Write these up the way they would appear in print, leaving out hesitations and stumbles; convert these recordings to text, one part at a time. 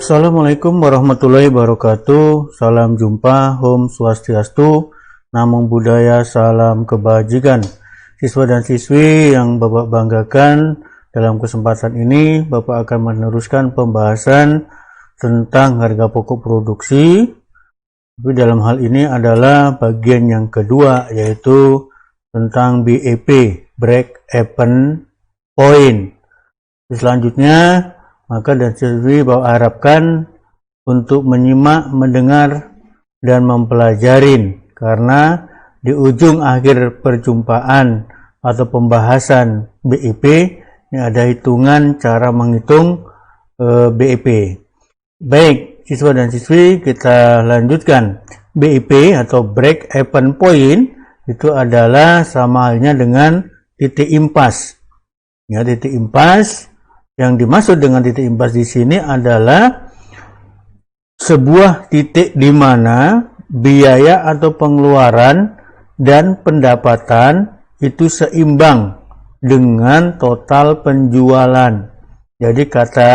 Assalamualaikum warahmatullahi wabarakatuh. Salam jumpa, Om Swastiastu, Namo Buddhaya, salam kebajikan. Siswa dan siswi yang Bapak banggakan, dalam kesempatan ini Bapak akan meneruskan pembahasan tentang harga pokok produksi. Tapi dalam hal ini adalah bagian yang kedua, yaitu tentang BEP, Break Even Point. Selanjutnya, maka dan siswi Bapak harapkan untuk menyimak, mendengar, dan mempelajarin, karena di ujung akhir perjumpaan atau pembahasan BEP ini ada hitungan cara menghitung BEP. Baik, siswa dan siswi, kita lanjutkan. BEP atau Break Even Point itu adalah sama halnya dengan titik impas. Ya, titik impas. Yang dimaksud dengan titik impas di sini adalah sebuah titik di mana biaya atau pengeluaran dan pendapatan itu seimbang dengan total penjualan. Jadi kata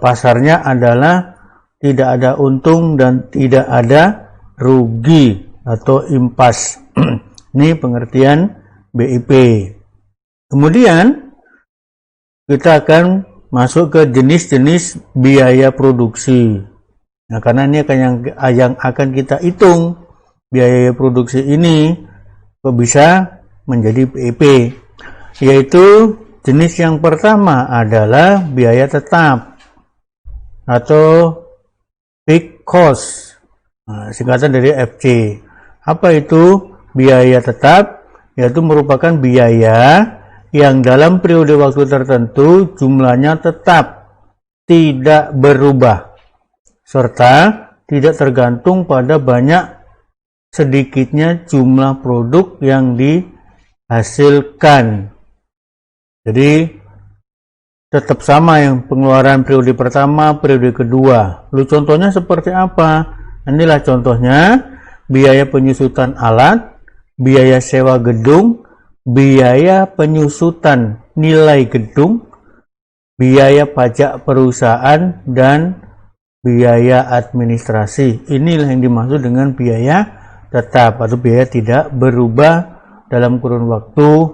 pasarnya adalah tidak ada untung dan tidak ada rugi atau impas. Ini pengertian BEP. Kemudian kita akan masuk ke jenis-jenis biaya produksi. Nah, karena ini akan yang akan kita hitung biaya produksi ini kok bisa menjadi BEP. Yaitu jenis yang pertama adalah biaya tetap atau fixed cost. Nah, singkatan dari FC. Apa itu biaya tetap? Yaitu merupakan biaya yang dalam periode waktu tertentu jumlahnya tetap tidak berubah serta tidak tergantung pada banyak sedikitnya jumlah produk yang dihasilkan. Jadi tetap sama yang pengeluaran periode pertama, periode kedua. Lalu contohnya seperti apa? Inilah contohnya: biaya penyusutan alat, biaya sewa gedung, biaya penyusutan nilai gedung, biaya pajak perusahaan, dan biaya administrasi. Inilah yang dimaksud dengan biaya tetap atau biaya tidak berubah dalam kurun waktu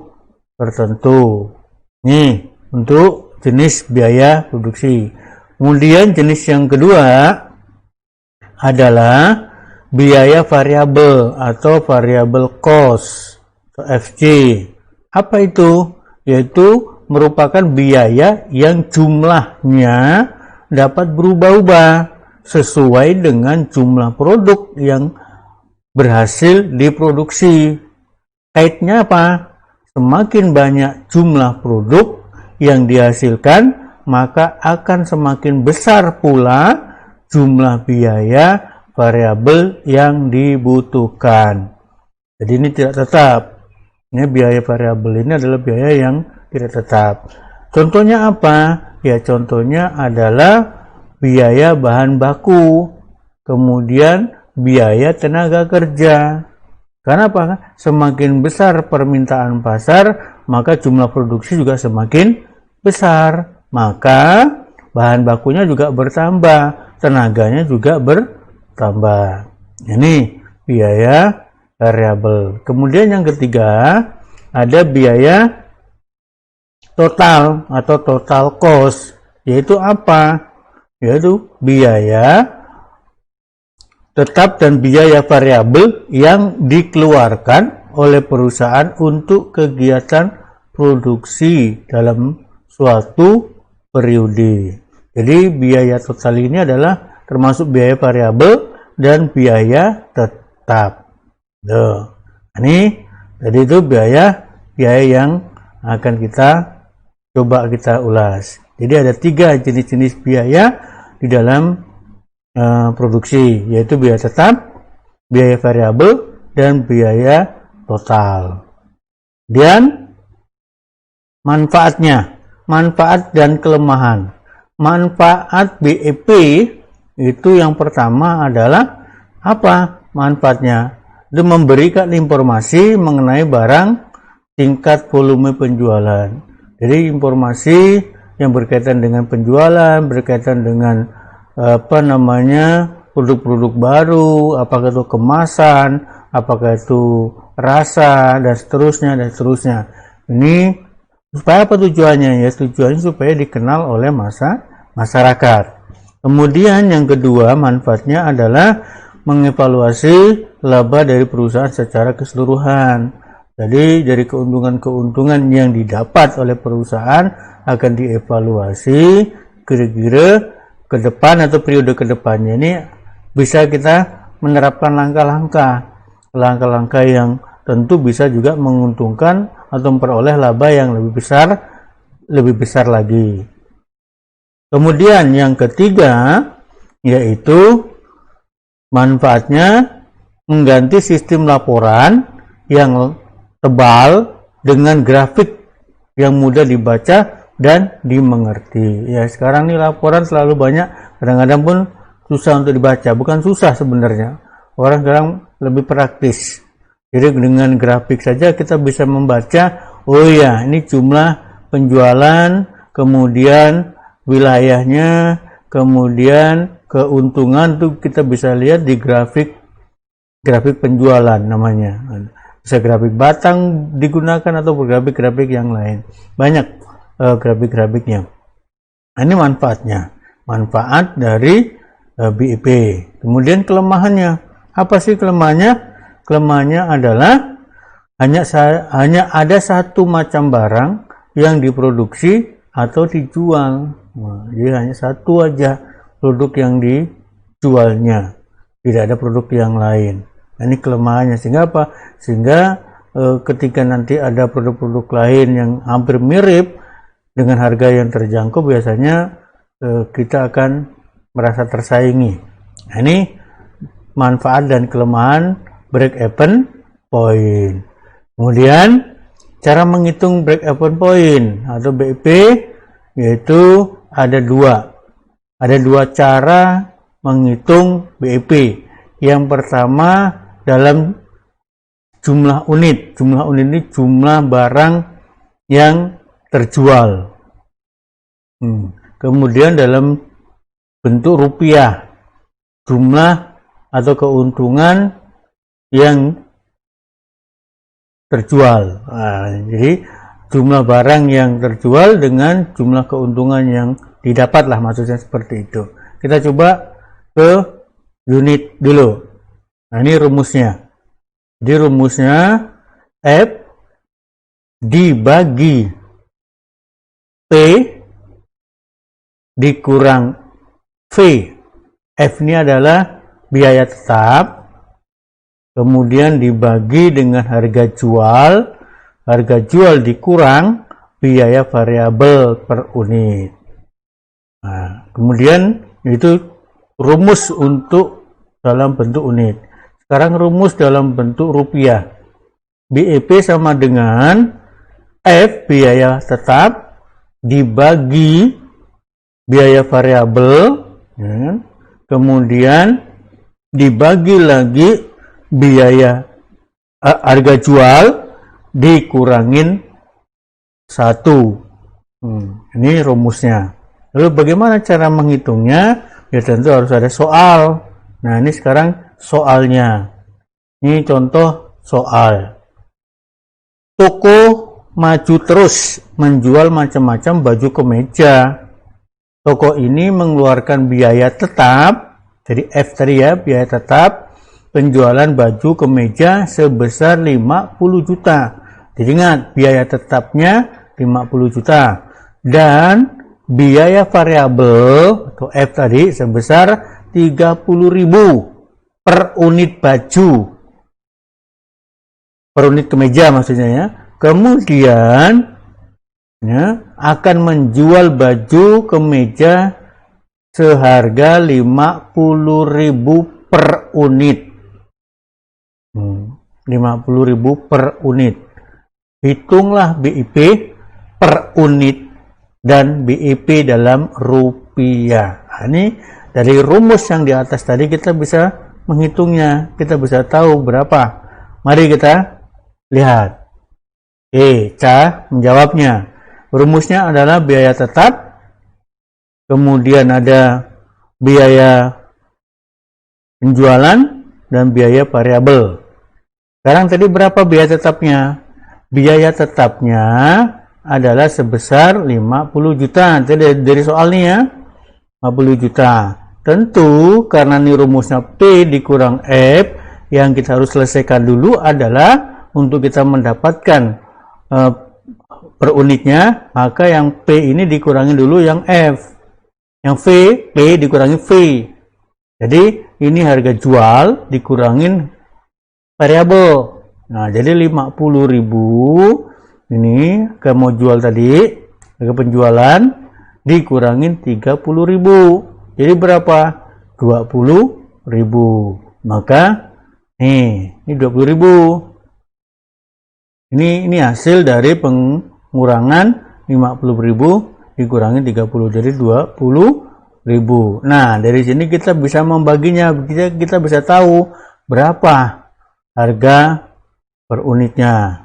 tertentu. Ini untuk jenis biaya produksi. Kemudian jenis yang kedua adalah biaya variabel atau variable cost. FC. Apa itu? Yaitu merupakan biaya yang jumlahnya dapat berubah-ubah sesuai dengan jumlah produk yang berhasil diproduksi. Kaitnya apa? Semakin banyak jumlah produk yang dihasilkan, maka akan semakin besar pula jumlah biaya variabel yang dibutuhkan. Jadi ini tidak tetap. Ini biaya variabel ini adalah biaya yang tidak tetap. Contohnya apa? Ya, contohnya adalah biaya bahan baku, kemudian biaya tenaga kerja. Karena apa? Semakin besar permintaan pasar, maka jumlah produksi juga semakin besar. Maka bahan bakunya juga bertambah, tenaganya juga bertambah. Ini biaya variabel. Kemudian yang ketiga ada biaya total atau total cost, yaitu apa? Yaitu biaya tetap dan biaya variabel yang dikeluarkan oleh perusahaan untuk kegiatan produksi dalam suatu periode. Jadi biaya total ini adalah termasuk biaya variabel dan biaya tetap. Ini jadi itu biaya yang akan kita coba kita ulas. Jadi ada 3 jenis-jenis biaya di dalam produksi, yaitu biaya tetap, biaya variabel, dan biaya total. Dan manfaatnya, manfaat dan kelemahan. Manfaat BEP itu yang pertama adalah apa manfaatnya? Itu memberikan informasi mengenai barang, tingkat volume penjualan. Jadi informasi yang berkaitan dengan penjualan, berkaitan dengan produk-produk baru, apakah itu kemasan, apakah itu rasa, dan seterusnya. Ini supaya apa tujuannya? Ya, tujuannya supaya dikenal oleh masyarakat. Kemudian yang kedua, manfaatnya adalah mengevaluasi laba dari perusahaan secara keseluruhan. Jadi dari keuntungan-keuntungan yang didapat oleh perusahaan akan dievaluasi kira-kira ke depan atau periode ke depannya ini bisa kita menerapkan langkah-langkah yang tentu bisa juga menguntungkan atau memperoleh laba yang lebih besar lagi. Kemudian yang ketiga yaitu manfaatnya mengganti sistem laporan yang tebal dengan grafik yang mudah dibaca dan dimengerti. Ya, sekarang nih laporan selalu banyak, kadang-kadang pun susah untuk dibaca. Bukan susah sebenarnya, orang sekarang lebih praktis. Jadi dengan grafik saja kita bisa membaca, oh ya ini jumlah penjualan, kemudian wilayahnya, kemudian keuntungan tuh kita bisa lihat di grafik penjualan namanya. Bisa grafik batang digunakan atau grafik-grafik yang lain. Banyak grafik-grafiknya. Ini manfaatnya. Manfaat dari BIP. Kemudian kelemahannya. Apa sih kelemahannya? Kelemahannya adalah hanya ada satu macam barang yang diproduksi atau dijual. Jadi hanya satu aja produk yang dijualnya. Tidak ada produk yang lain. Ini kelemahannya, sehingga apa? Sehingga ketika nanti ada produk-produk lain yang hampir mirip dengan harga yang terjangkau, biasanya kita akan merasa tersaingi. Nah, ini manfaat dan kelemahan break-even point. Kemudian cara menghitung break-even point atau BIP yaitu ada dua cara menghitung BIP. Yang pertama dalam jumlah unit. Jumlah unit ini jumlah barang yang terjual. Kemudian dalam bentuk rupiah. Jumlah atau keuntungan yang terjual. Jadi jumlah barang yang terjual dengan jumlah keuntungan yang didapat lah, maksudnya seperti itu. Kita coba ke unit dulu. Nah, ini rumusnya. Jadi rumusnya F dibagi P dikurang V. F ini adalah biaya tetap, kemudian dibagi dengan harga jual dikurang biaya variabel per unit. Nah, kemudian itu rumus untuk dalam bentuk unit. Sekarang rumus dalam bentuk rupiah. BIP sama dengan F biaya tetap dibagi biaya variabel, ya, kemudian dibagi lagi biaya harga jual dikurangin 1. Ini rumusnya. Lalu bagaimana cara menghitungnya? Ya tentu harus ada soal. Nah, ini sekarang soalnya. Ini contoh soal. Toko maju terus menjual macam-macam baju kemeja. Toko ini mengeluarkan biaya tetap, jadi F tadi ya, biaya tetap penjualan baju kemeja sebesar 50 juta. Jadi ingat, biaya tetapnya 50 juta. Dan biaya variabel atau F tadi sebesar 30.000 per unit baju. Per unit kemeja maksudnya ya. Kemudian ya, akan menjual baju kemeja seharga 50.000 per unit. 50.000 per unit. Hitunglah BIP per unit dan BIP dalam rupiah. Nah, ini dari rumus yang di atas tadi kita bisa menghitungnya. Kita bisa tahu berapa. Mari kita lihat. Ca menjawabnya. Rumusnya adalah biaya tetap kemudian ada biaya penjualan dan biaya variabel. Sekarang tadi berapa biaya tetapnya? Biaya tetapnya adalah sebesar 50 juta. Jadi dari soal ini ya, 50 juta. Tentu karena ini rumusnya P dikurang F, yang kita harus selesaikan dulu adalah untuk kita mendapatkan per unitnya, maka yang P ini dikurangi dulu yang F. Yang V, P dikurangi V. Jadi ini harga jual dikurangin variabel. Nah, jadi 50.000 ini ke mau jual tadi, harga penjualan dikurangin 30.000. Jadi berapa? 20.000. Maka ini 20.000. Ini hasil dari pengurangan 50.000 dikurangi 30, jadi 20.000. Nah, dari sini kita bisa membaginya, kita bisa tahu berapa harga per unitnya.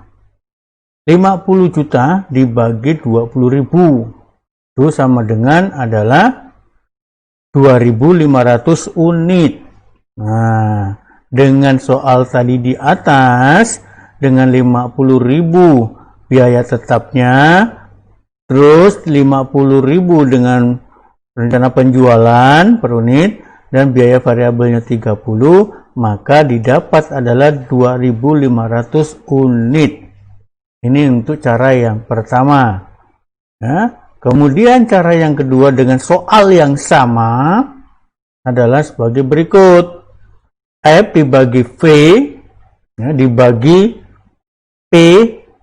50 juta dibagi 20.000 itu sama dengan adalah 2.500 unit. Nah, dengan soal tadi di atas, dengan 50.000 biaya tetapnya, terus 50.000 dengan rencana penjualan per unit, dan biaya variabelnya 30, maka didapat adalah 2.500 unit. Ini untuk cara yang pertama. Nah, kemudian cara yang kedua dengan soal yang sama adalah sebagai berikut. F dibagi V, ya, dibagi P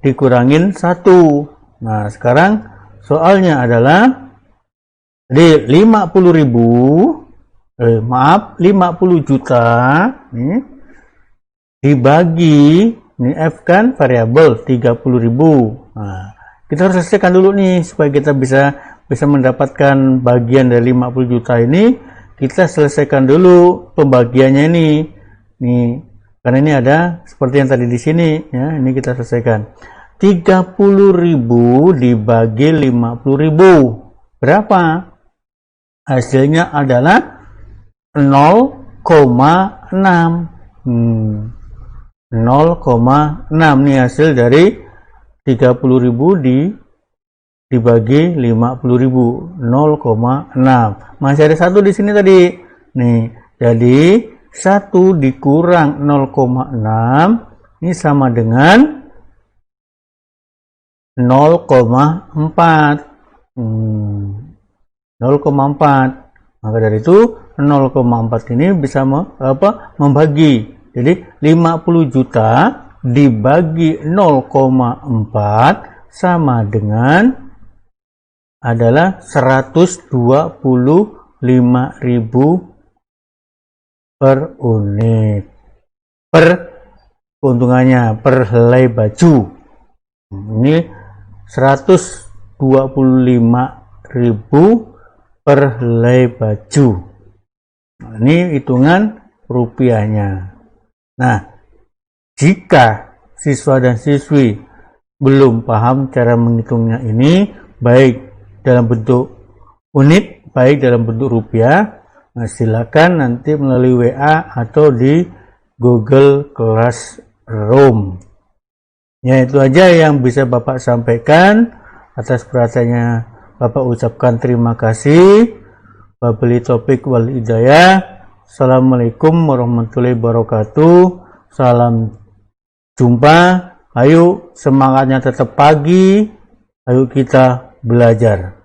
dikurangin 1. Nah, sekarang soalnya adalah jadi 50 juta nih, dibagi ini F kan variabel 30.000. Nah, kita harus selesaikan dulu nih supaya kita bisa mendapatkan bagian dari 50 juta ini. Kita selesaikan dulu pembagiannya ini. Nih, karena ini ada seperti yang tadi di sini ya, ini kita selesaikan. 30.000 dibagi 50.000. Berapa? Hasilnya adalah 0,6. 0,6 nih hasil dari 30.000 dibagi 50.000, 0,6. Masih ada satu di sini tadi. Nih, jadi 1 dikurang 0,6 ini sama dengan 0,4. 0,4. Maka dari itu 0,4 ini bisa membagi. Jadi 50 juta dibagi 0,4 sama dengan adalah 125.000 per unit. Per keuntungannya per helai baju. Ini 125.000 per helai baju. Nah, ini hitungan rupiahnya. Nah, jika siswa dan siswi belum paham cara menghitungnya ini, baik dalam bentuk unit, baik dalam bentuk rupiah, nah silakan nanti melalui WA atau di Google Classroom. Ya, itu aja yang bisa Bapak sampaikan. Atas perhatiannya Bapak ucapkan terima kasih. Wabillahi taufiq wal hidayah. Assalamualaikum warahmatullahi wabarakatuh. Salam jumpa. Ayo semangatnya tetap pagi. Ayo kita belajar.